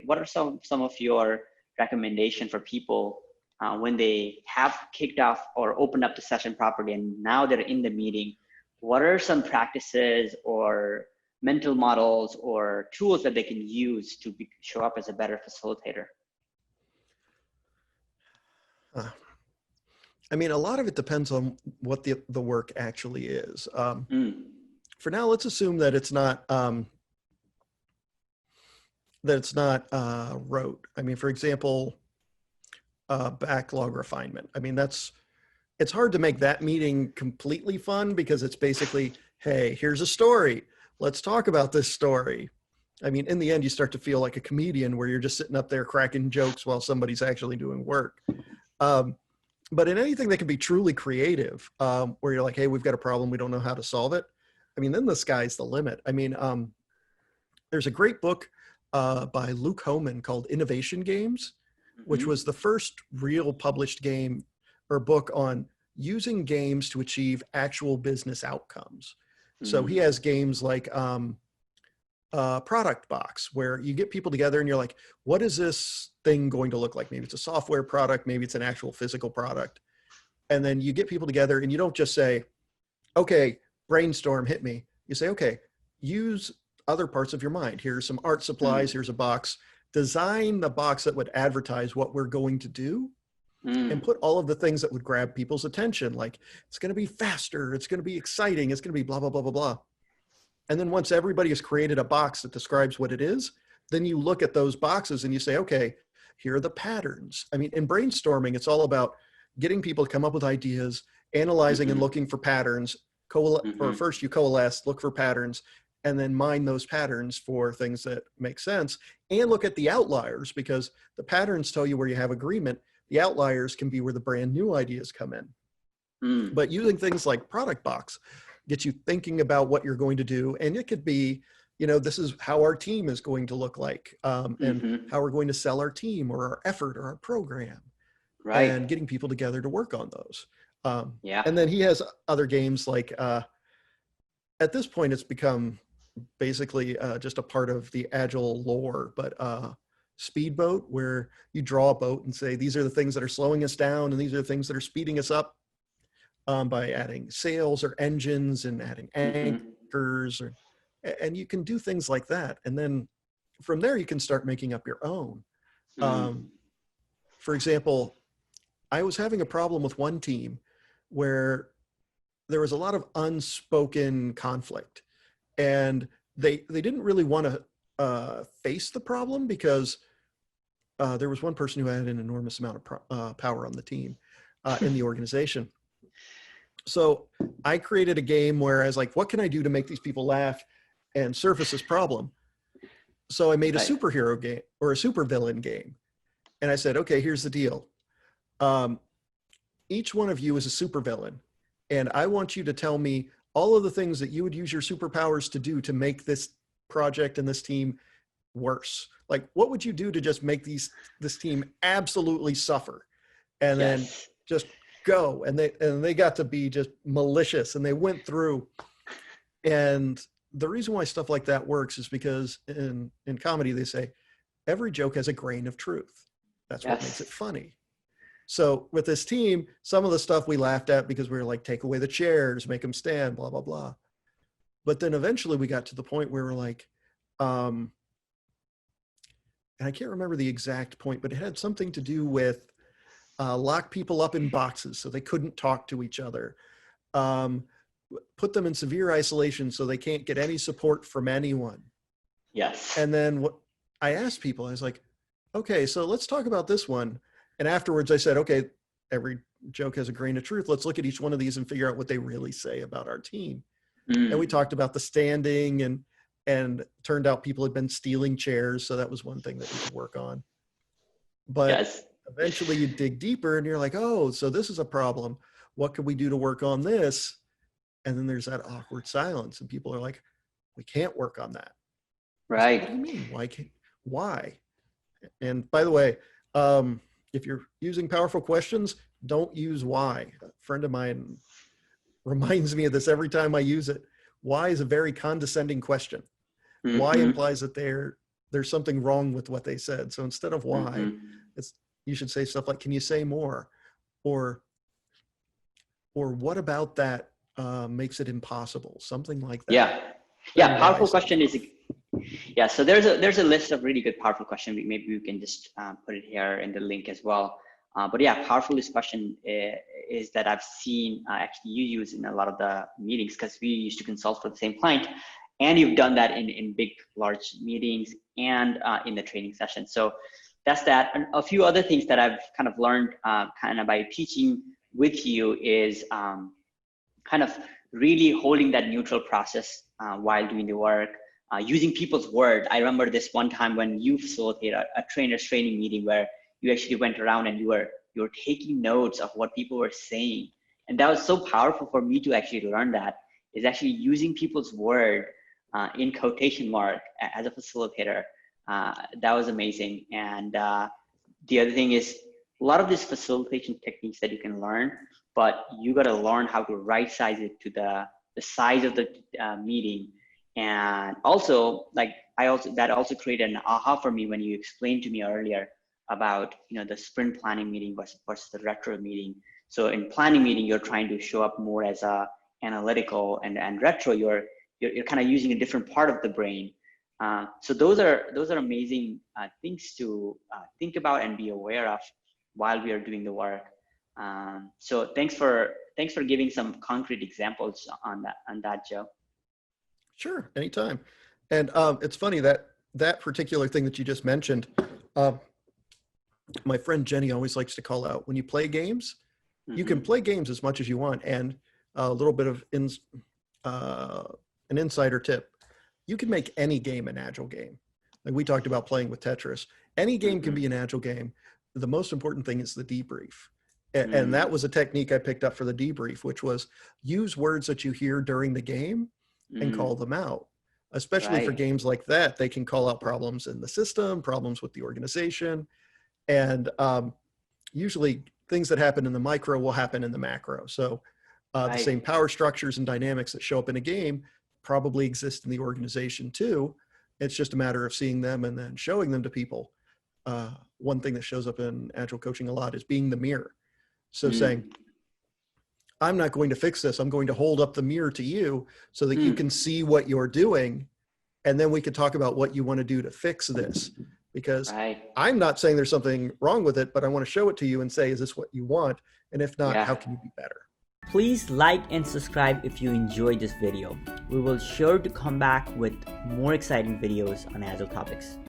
What are some of your recommendations for people when they have kicked off or opened up the session properly and now they're in the meeting? What are some practices or mental models or tools that they can use to show up as a better facilitator? I mean, a lot of it depends on what the work actually is. For now, let's assume that it's not rote. I mean, for example, backlog refinement. I mean, it's hard to make that meeting completely fun because it's basically, hey, here's a story. Let's talk about this story. I mean, in the end, you start to feel like a comedian where you're just sitting up there cracking jokes while somebody's actually doing work. But in anything that can be truly creative, where you're like, hey, we've got a problem, we don't know how to solve it. I mean, then the sky's the limit. I mean, there's a great book by Luke Homan called Innovation Games, which was the first real published game or book on using games to achieve actual business outcomes. So he has games like Product Box, where you get people together and you're like, what is this thing going to look like? Maybe it's a software product, maybe it's an actual physical product. And then you get people together and you don't just say, okay, brainstorm, hit me. You say, okay, use other parts of your mind. Here's some art supplies, here's a box. Design the box that would advertise what we're going to do and put all of the things that would grab people's attention. Like, it's going to be faster, it's going to be exciting, it's going to be blah, blah, blah, blah, blah. And then once everybody has created a box that describes what it is, then you look at those boxes and you say, okay, here are the patterns. I mean, in brainstorming, it's all about getting people to come up with ideas, analyzing and looking for patterns. Or first you coalesce, look for patterns, and then mine those patterns for things that make sense, and look at the outliers, because the patterns tell you where you have agreement. The outliers can be where the brand new ideas come in. But using things like Product Box gets you thinking about what you're going to do. And it could be, you know, this is how our team is going to look like, and how we're going to sell our team or our effort or our program, and getting people together to work on those. And then he has other games like, at this point, it's become basically just a part of the Agile lore, but Speedboat, where you draw a boat and say, these are the things that are slowing us down and these are the things that are speeding us up, by adding sails or engines and adding anchors, and you can do things like that. And then from there, you can start making up your own. For example, I was having a problem with one team where there was a lot of unspoken conflict, and they didn't really want to face the problem because there was one person who had an enormous amount of power on the team, in the organization. So I created a game where I was like, what can I do to make these people laugh and surface this problem? So I made a superhero game or a supervillain game. And I said, okay, here's the deal. Each one of you is a supervillain. And I want you to tell me all of the things that you would use your superpowers to do to make this project and this team worse. Like, what would you do to just make this team absolutely suffer? And then just go. And they got to be just malicious, and they went through. And the reason why stuff like that works is because in comedy, they say every joke has a grain of truth. That's what makes it funny. So with this team, some of the stuff we laughed at because we were like, take away the chairs, make them stand, blah, blah, blah. But then eventually we got to the point where we're like, and I can't remember the exact point, but it had something to do with lock people up in boxes so they couldn't talk to each other. Put them in severe isolation so they can't get any support from anyone. And then what I asked people, I was like, okay, so let's talk about this one. And afterwards I said, okay, every joke has a grain of truth. Let's look at each one of these and figure out what they really say about our team. And we talked about the standing, and turned out people had been stealing chairs. So that was one thing that we could work on. But eventually you dig deeper and you're like, oh, so this is a problem. What could we do to work on this? And then there's that awkward silence, and people are like, we can't work on that. Like, what do you mean? Why? And by the way, if you're using powerful questions, don't use why. A friend of mine reminds me of this every time I use it. Why is a very condescending question. Why implies that there's something wrong with what they said. So instead of why, you should say stuff like, can you say more? Or what about that makes it impossible? Something like that. Yeah. Powerful question is, so there's a list of really good powerful questions. Maybe we can just put it here in the link as well. But yeah, powerful question is that I've seen actually you use in a lot of the meetings, because we used to consult for the same client, and you've done that in big, large meetings and in the training session. So that's that. And a few other things that I've kind of learned kind of by teaching with you is kind of really holding that neutral process while doing the work, using people's word. I remember this one time when you facilitated a trainer's training meeting where you actually went around and you were taking notes of what people were saying. And that was so powerful for me to actually learn that, is actually using people's word in quotation mark as a facilitator. That was amazing. And the other thing is, a lot of these facilitation techniques that you can learn, but you got to learn how to right size it to the size of the meeting. And also, that also created an aha for me when you explained to me earlier about the sprint planning meeting versus the retro meeting. So in planning meeting, you're trying to show up more as a analytical, and retro, you're kind of using a different part of the brain. So those are amazing things to think about and be aware of while we are doing the work. So thanks for giving some concrete examples on that, Joe. Sure, anytime. And it's funny that particular thing that you just mentioned, my friend Jenny always likes to call out, when you play games, you can play games as much as you want. And a little bit of an insider tip, you can make any game an agile game. Like we talked about playing with Tetris. Any game can be an agile game. The most important thing is the debrief. And that was a technique I picked up for the debrief, which was use words that you hear during the game and call them out. Especially for games like that, they can call out problems in the system, problems with the organization. And usually things that happen in the micro will happen in the macro. So the same power structures and dynamics that show up in a game probably exist in the organization too. It's just a matter of seeing them and then showing them to people. One thing that shows up in Agile coaching a lot is being the mirror. So saying, I'm not going to fix this. I'm going to hold up the mirror to you so that you can see what you're doing. And then we could talk about what you want to do to fix this. Because I'm not saying there's something wrong with it, but I want to show it to you and say, is this what you want? And if not, how can you be better? Please like and subscribe if you enjoyed this video. We will sure to come back with more exciting videos on Agile topics.